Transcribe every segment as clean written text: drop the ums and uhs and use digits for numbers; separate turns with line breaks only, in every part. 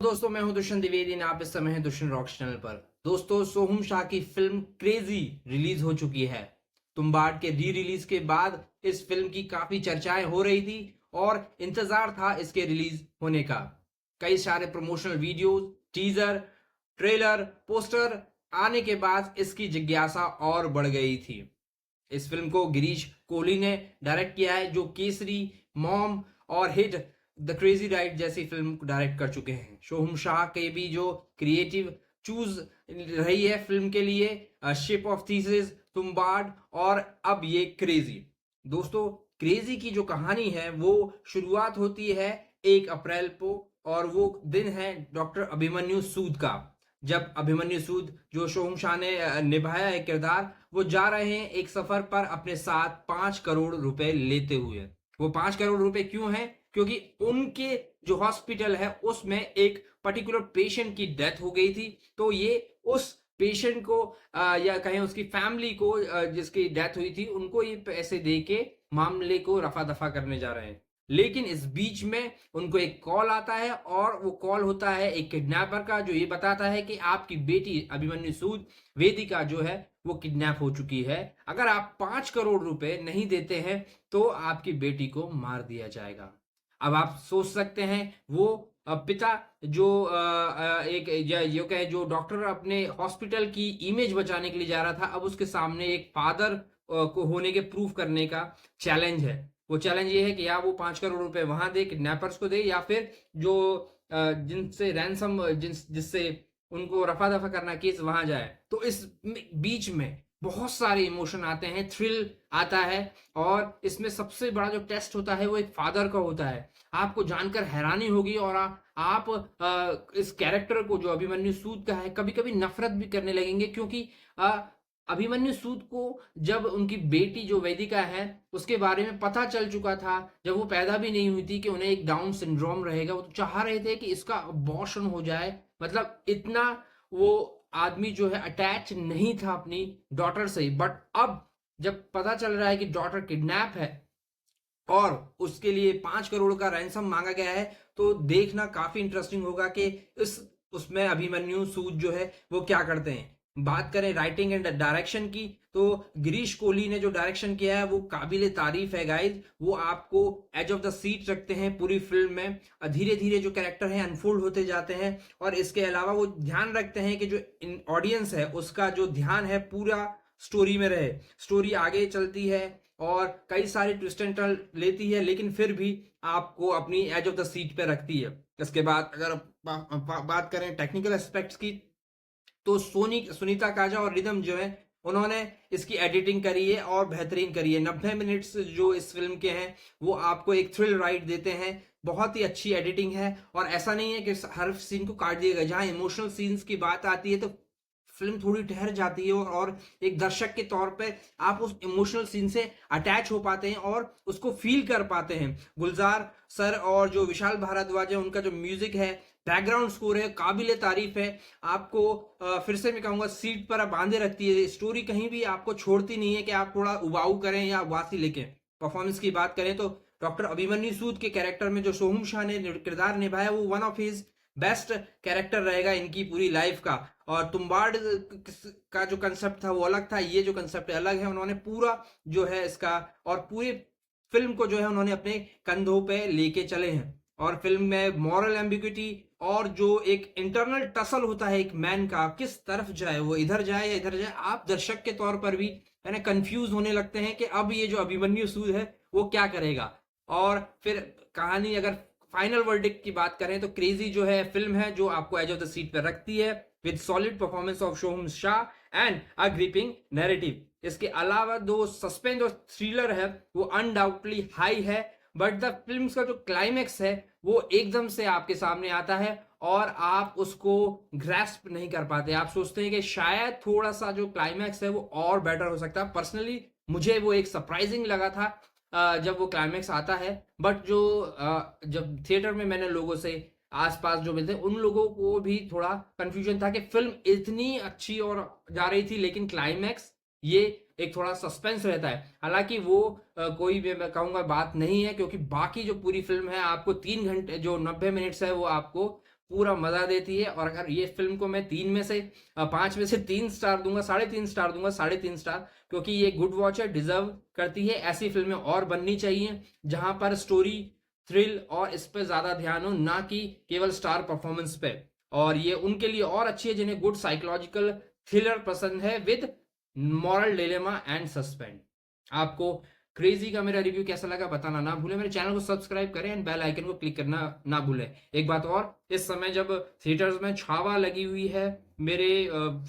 दोस्तों, मैं हूं दुष्यंत द्विवेदी और आप इस समय हैं दुष्यंत रॉक्स चैनल पर। दोस्तों, सोहम शाह की फिल्म क्रेजी रिलीज हो चुकी है। तुम्बाड के री रिलीज के बाद इस फिल्म की काफी चर्चाएं हो रही थी और इंतजार था इसके रिलीज होने का। कई सारे promotional videos, teaser, trailer, poster आने के बाद इसकी जिज्ञासा और बढ़ गई थी। इस फिल्म को गिरीश कोहली ने डायरेक्ट किया है, जो केसरी, मॉम और हिट द क्रेजी राइड जैसी फिल्म को डायरेक्ट कर चुके हैं। सोहम शाह के भी जो क्रिएटिव चूज रही है फिल्म के लिए, शिप ऑफ थीसिस, तुम्बाड और अब ये क्रेजी। दोस्तों, क्रेजी की जो कहानी है वो शुरुआत होती है 1 अप्रैल को, और वो दिन है डॉक्टर अभिमन्यु सूद का। जब अभिमन्यु सूद, जो सोहम शाह ने निभाया है किरदार, वो जा रहे हैं एक सफर पर अपने साथ 5 करोड़ रुपए लेते हुए। वो 5 करोड़ रुपए क्यों हैं? क्योंकि उनके जो हॉस्पिटल है उसमें एक पर्टिकुलर पेशेंट की डेथ हो गई थी। तो ये उस पेशेंट को या कहें उसकी फैमिली को, जिसकी डेथ हुई थी, उनको ये पैसे दे के मामले को रफा दफा करने जा रहे हैं। लेकिन इस बीच में उनको एक कॉल आता है, और वो कॉल होता है एक किडनैपर का, जो ये बताता है कि आपकी बेटी अभिमन्यु सूद, वेदिका जो है, वो किडनैप हो चुकी है। अगर आप 5 करोड़ रुपए नहीं देते हैं तो आपकी बेटी को मार दिया जाएगा। अब आप सोच सकते हैं, वो पिता जो एक यो कहे जो डॉक्टर अपने हॉस्पिटल की इमेज बचाने के लिए जा रहा था, अब उसके सामने एक फादर को होने के प्रूफ करने का चैलेंज है। वो चैलेंज ये है कि या वो 5 करोड़ रुपए वहां दे, किडनैपर्स को दे, या फिर जो जिनसे रैंसम जिससे उनको रफा दफा करना केस वहां जाए। तो इस बीच में बहुत सारे इमोशन आते हैं, थ्रिल आता है, और इसमें सबसे बड़ा जो टेस्ट होता है वो एक फादर का होता है। आपको जानकर हैरानी होगी, और आप इस कैरेक्टर को, जो अभिमन्यु सूद का है, कभी कभी नफरत भी करने लगेंगे। क्योंकि अभिमन्यु सूद को जब उनकी बेटी जो वेदिका है उसके बारे में पता चल चुका था, जब वो पैदा भी नहीं हुई थी, कि उन्हें एक डाउन सिंड्रोम रहेगा, वो तो चाह रहे थे कि इसका अबॉर्शन हो जाए। मतलब इतना वो आदमी जो है अटैच नहीं था अपनी डॉटर से। बट अब जब पता चल रहा है कि डॉटर किडनैप है और उसके लिए 5 करोड़ का रैंसम मांगा गया है, तो देखना काफी इंटरेस्टिंग होगा कि इस उसमें अभिमन्यु सूद जो है वो क्या करते हैं। बात करें राइटिंग एंड डायरेक्शन की, तो गिरीश कोहली ने जो डायरेक्शन किया है वो काबिले तारीफ है गाइज। वो आपको एज ऑफ द सीट रखते हैं पूरी फिल्म में। धीरे धीरे जो कैरेक्टर है अनफोल्ड होते जाते हैं, और इसके अलावा वो ध्यान रखते हैं कि जो ऑडियंस है उसका जो ध्यान है पूरा स्टोरी में रहे। स्टोरी आगे चलती है और कई सारे ट्विस्ट एंड टर्न लेती है, लेकिन फिर भी आपको अपनी एज ऑफ द सीट पे रखती है। इसके बाद अगर बात करें टेक्निकल एस्पेक्ट्स की, तो सुनीता काजा और रिदम जो है, उन्होंने इसकी एडिटिंग करी है और बेहतरीन करी है। 90 मिनट्स जो इस फिल्म के हैं वो आपको एक थ्रिल राइड देते हैं। बहुत ही अच्छी एडिटिंग है, और ऐसा नहीं है कि हर सीन को काट दिया गया। जहां इमोशनल सीन्स की बात आती है तो फिल्म थोड़ी ठहर जाती है, और एक दर्शक के तौर पे आप उस इमोशनल सीन से अटैच हो पाते हैं और उसको फील कर पाते हैं। गुलजार सर और जो विशाल भारद्वाज है, उनका जो म्यूजिक है, बैकग्राउंड स्कोर है, काबिले तारीफ है। आपको फिर से मैं कहूंगा सीट पर बांधे रखती है। स्टोरी कहीं भी आपको छोड़ती नहीं है कि आप थोड़ा उबाऊ करें या वासी लेके। परफॉर्मेंस की बात करें तो डॉक्टर अभिमन्यु सूद के कैरेक्टर में जो सोहम शाह ने किरदार निभाया, वो one of his best character रहेगा इनकी पूरी लाइफ का। और तुम्बाड़ का जो कंसेप्ट था वो अलग था, ये जो कंसेप्ट अलग है। उन्होंने पूरा जो है इसका और पूरी फिल्म को जो है उन्होंने अपने कंधों पे लेके चले हैं। और फिल्म में मॉरल एम्बिग्विटी और जो एक इंटरनल टसल होता है एक मैन का, किस तरफ जाए, वो इधर जाए या इधर जाए, आप दर्शक के तौर पर भी है ना कंफ्यूज होने लगते हैं कि अब ये जो अभिमन्यु सूद है वो क्या करेगा। और फिर कहानी अगर फाइनल वर्डिक्ट की बात करें तो क्रेजी जो है फिल्म है जो आपको एज ऑफ द सीट पर रखती है, with solid performance of Soham Shah and a gripping narrative. इसके अलावा दो सस्पेंस और थ्रिलर है वो अनडाउटली हाई है, बट द फिल्म का जो क्लाइमेक्स है वो एकदम से आपके सामने आता है और आप उसको ग्रैस्प नहीं कर पाते। आप सोचते हैं कि शायद थोड़ा सा जो क्लाइमेक्स है वो और बेटर हो सकता है। पर्सनली मुझे वो एक सरप्राइजिंग लगा था जब वो क्लाइमेक्स आता है। बट जो जब थिएटर में मैंने लोगों से आसपास जो मिलते उन लोगों को भी थोड़ा कंफ्यूजन था कि फिल्म इतनी अच्छी और जा रही थी, लेकिन क्लाइमैक्स ये एक थोड़ा सस्पेंस रहता है। हालांकि वो कोई भी मैं कहूंगा बात नहीं है, क्योंकि बाकी जो पूरी फिल्म है आपको 3 घंटे जो 90 मिनट्स है वो आपको पूरा मजा देती है। और अगर ये फिल्म को मैं 5 में से 3 स्टार दूंगा, 3.5 स्टार दूंगा, 3.5 स्टार, क्योंकि ये गुड वॉच है, डिजर्व करती है। ऐसी फिल्में और बननी चाहिए जहां पर स्टोरी, थ्रिल और इस पे ज्यादा ध्यान हो, ना कि केवल स्टार परफॉर्मेंस पे। और ये उनके लिए और अच्छी है जिन्हें गुड साइकोलॉजिकल थ्रिलर पसंद है with moral dilemma and suspense. आपको क्रेजी का मेरा रिव्यू कैसा लगा बताना ना भूलें। मेरे चैनल को सब्सक्राइब करें एंड बेल आइकन को क्लिक करना ना भूलें। एक बात और, इस समय जब थिएटर्स में छावा लगी हुई है, मेरे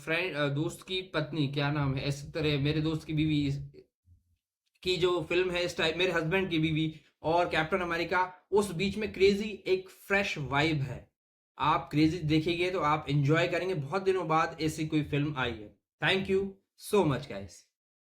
फ्रेंड दोस्त की पत्नी, क्या नाम है इस तरह, मेरे दोस्त की बीवी की जो फिल्म है इस टाइप, मेरे हस्बैंड की बीवी और कैप्टन अमेरिका, उस बीच में क्रेजी एक फ्रेश वाइब है। आप क्रेजी देखेंगे तो आप इंजॉय करेंगे, बहुत दिनों बाद ऐसी कोई फिल्म आई है। Thank you so much guys.